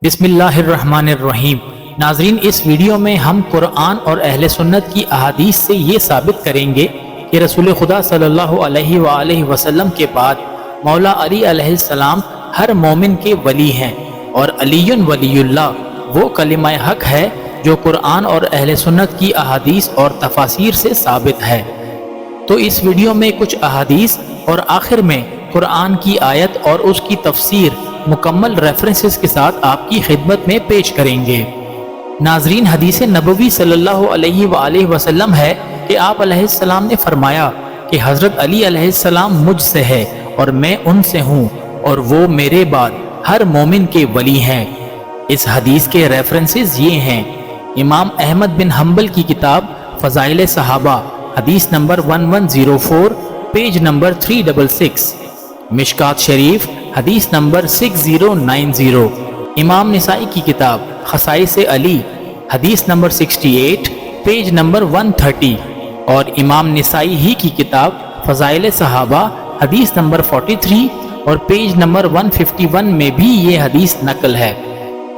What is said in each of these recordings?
बिस्मिल्लाहिर्रहमानिर्रहीम। नाजरीन, इस वीडियो में हम कुरान और अहले सुन्नत की अहादीस से ये साबित करेंगे कि रसूल खुदा सल्लल्लाहु अलैहि वसल्लम के बाद मौला अली अलैहिस्सलाम हर मोमिन के वली हैं और अलीयुन वलीयुल्लाह वो कलिमा हक है जो कुरान और अहले सुन्नत की अहादीस और तफासीर से साबित है। तो इस वीडियो में कुछ अहादीस और आखिर में कुरान की आयत और उसकी तफसीर मुकम्मल रेफरेंसेस के साथ आपकी खिदमत में पेश करेंगे। नाजरीन, हदीस नबवी सल्लल्लाहु अलैहि वसल्लम है कि आप अलैहिस्सलाम ने फरमाया कि हज़रत अली अलैहिस्सलाम मुझसे है और मैं उनसे हूँ और वो मेरे बाद हर मोमिन के वली हैं। इस हदीस के रेफरेंसेस ये हैं: इमाम अहमद बिन हम्बल की किताब फ़ज़ाइल सहाबा, हदीस नंबर 1104, पेज नंबर 366, मिशकात शरीफ, हदीस नंबर 6090, इमाम निसाई की किताब खसाइस अली, हदीस नंबर 68, पेज नंबर 130, और इमाम निसाई ही की किताब फ़ज़ाइल सहाबा, हदीस नंबर 43 और पेज नंबर 151 में भी ये हदीस नकल है।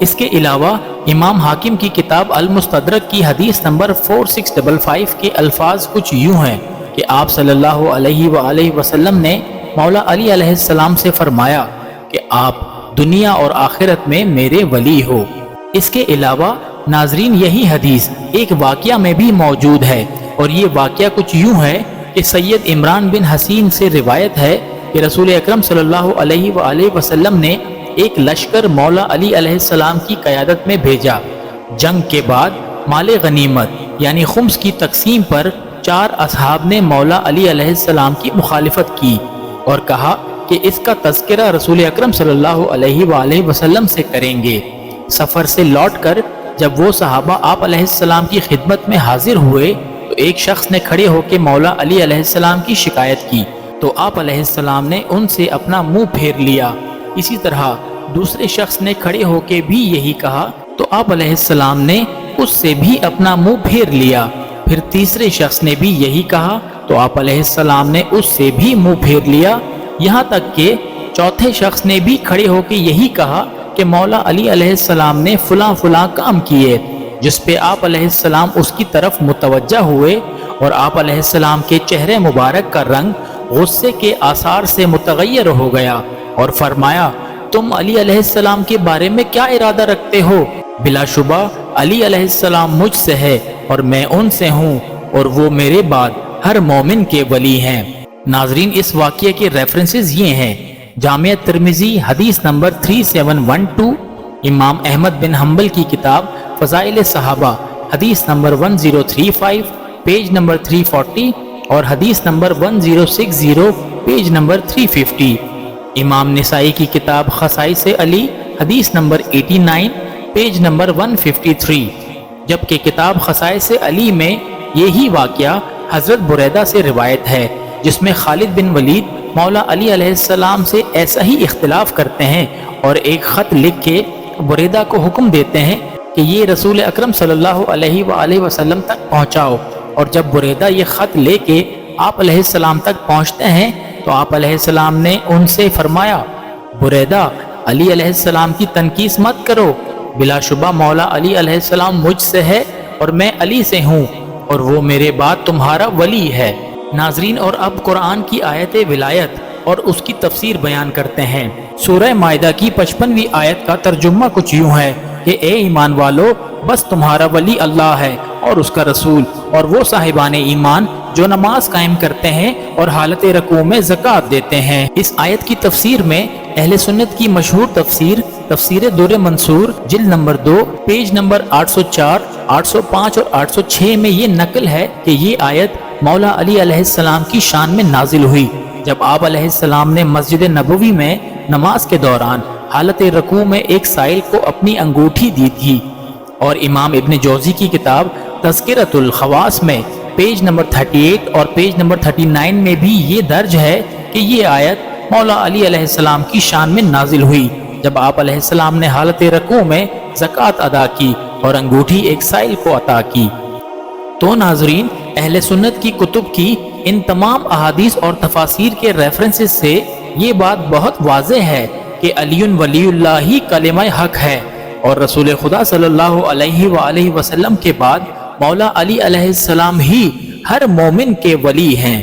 इसके अलावा इमाम हाकिम की किताब अल मुस्तदरक की हदीस नंबर 4655 के अल्फाज कुछ यूं हैं कि आप सल्लल्लाहु अलैहि वसल्लम ने मौला अली अलैहिस्सलाम से फरमाया कि आप दुनिया और आखिरत में मेरे वली हो। इसके अलावा नाजरीन, यही हदीस एक वाक़या में भी मौजूद है और ये वाक़या कुछ यूं है कि सैयद इमरान बिन हसीन से रिवायत है कि रसूल अकरम सल्लल्लाहु अलैहि वसल्लम ने एक लश्कर मौला अली अलैहिस्सलाम की क़यादत में भेजा। जंग के बाद माले गनीमत यानी खुम्स की तकसीम पर 4 असहाब ने मौला अली अलैहिस्सलाम की मुखालिफत की और कहा कि इसका तज़किरा रसूल अकरम सल्लल्लाहु अलैहि वसल्लम से करेंगे। सफ़र से लौटकर जब वो सहाबा आप अलैहिस्सलाम की खिदमत में हाजिर हुए तो एक शख्स ने खड़े होकर मौला अली अलैहिस्सलाम की शिकायत की तो आप अलैहिस्सलाम ने उनसे अपना मुंह फेर लिया। इसी तरह दूसरे शख्स ने खड़े होकर भी यही कहा तो आप अलैहिस्सलाम ने उससे भी अपना मुंह फेर लिया। फिर तीसरे शख्स ने भी यही कहा तो आप अलैहिस्सलाम ने उससे भी मुंह फेर लिया। यहाँ तक कि चौथे शख्स ने भी खड़े होकर यही कहा कि मौला अली अलैहिस्सलाम ने फलां फलां काम किए, जिस पे आप अलैहिस्सलाम उसकी तरफ मुतवज्जा हुए और आप अलैहिस्सलाम के चेहरे मुबारक का रंग गुस्से के आसार से मुतगय्यर हो गया और फरमाया, तुम अली अलैहिस्सलाम के बारे में क्या इरादा रखते हो? बिलाशुबा अली अलैहिस्सलाम मुझसे है और मैं उनसे हूँ और वो मेरे बाद हर मोमिन के वली हैं। नाजरीन, इस वाक़ये के रेफरेंसेस ये हैं: जामिया तिर्मिज़ी हदीस नंबर 3712, इमाम अहमद बिन हम्बल की किताब फ़ज़ाइल सहाबा, हदीस नंबर 1035, पेज नंबर 340 और हदीस नंबर 1060, पेज नंबर 350, इमाम निसाई की किताब खसाइस अली, हदीस नंबर 89, पेज नंबर 153, जबकि किताब खसाइस अली में यही वाक़या हज़रत बुरैदा से रिवायत है जिसमें खालिद बिन वलीद मौला अली अलैहिस्सलाम से ऐसा ही इख्तिलाफ करते हैं और एक ख़त लिख के बुरैदा को हुक्म देते हैं कि ये रसूल अकरम सल्लल्लाहु अलैहि वसल्लम तक पहुँचाओ। और जब बुरैदा ये ख़त लेके आप अलैहिस्सलाम तक पहुँचते हैं तो आप अलैहिस्सलाम ने उनसे फरमाया, बुरैदा अली अलैहिस्सलाम की तनकीस मत करो, बिलाशुबा मौला अली अलैहिस्सलाम मुझसे है और मैं अली से हूँ और वो मेरे बाद तुम्हारा वली है। नाजरीन, और अब कुरान की आयत विलायत और उसकी तफसीर बयान करते हैं। सूरह माइदा की 55वीं आयत का तर्जुमा कुछ यूं है कि ए ईमान वालो, बस तुम्हारा वली अल्लाह है और उसका रसूल और वो साहिबान ईमान जो नमाज कायम करते हैं और हालत रकू में ज़कात देते हैं। इस आयत की तफसीर में अहले सुन्नत की मशहूर तफसीर दुर्र मंसूर जिल्द नंबर 2, पेज नंबर 804, 805 और 806 में ये नकल है कि ये आयत मौला अली अलैहिस्सलाम की शान में नाजिल हुई जब आप अलैहिस्सलाम ने मस्जिद नबवी में नमाज के दौरान हालत रकू में एक साइल को अपनी अंगूठी दी थी। और इमाम इब्न जौज़ी की किताब तज़किरतुल खवास में पेज नंबर 38 और पेज नंबर 39 में भी ये दर्ज है कि ये आयत मौला अली अलैहिस्सलाम की शान में नाजिल हुई जब आप अलैहिस्सलाम ने हालत रकू में ज़कात अदा की और अंगूठी एक साइल को अता की। तो नाजरीन, अहले सुन्नत की कुतुब की इन तमाम अहादीस और तफासीर के रेफरेंसेस से ये बात बहुत वाज़ेह है कि अलीयुन वलीयुल्लाह ही कलिमा हक है اور رسول خدا صلی اللہ علیہ وآلہ وسلم کے بعد مولا علی علیہ السلام ہی ہر مومن کے ولی ہیں۔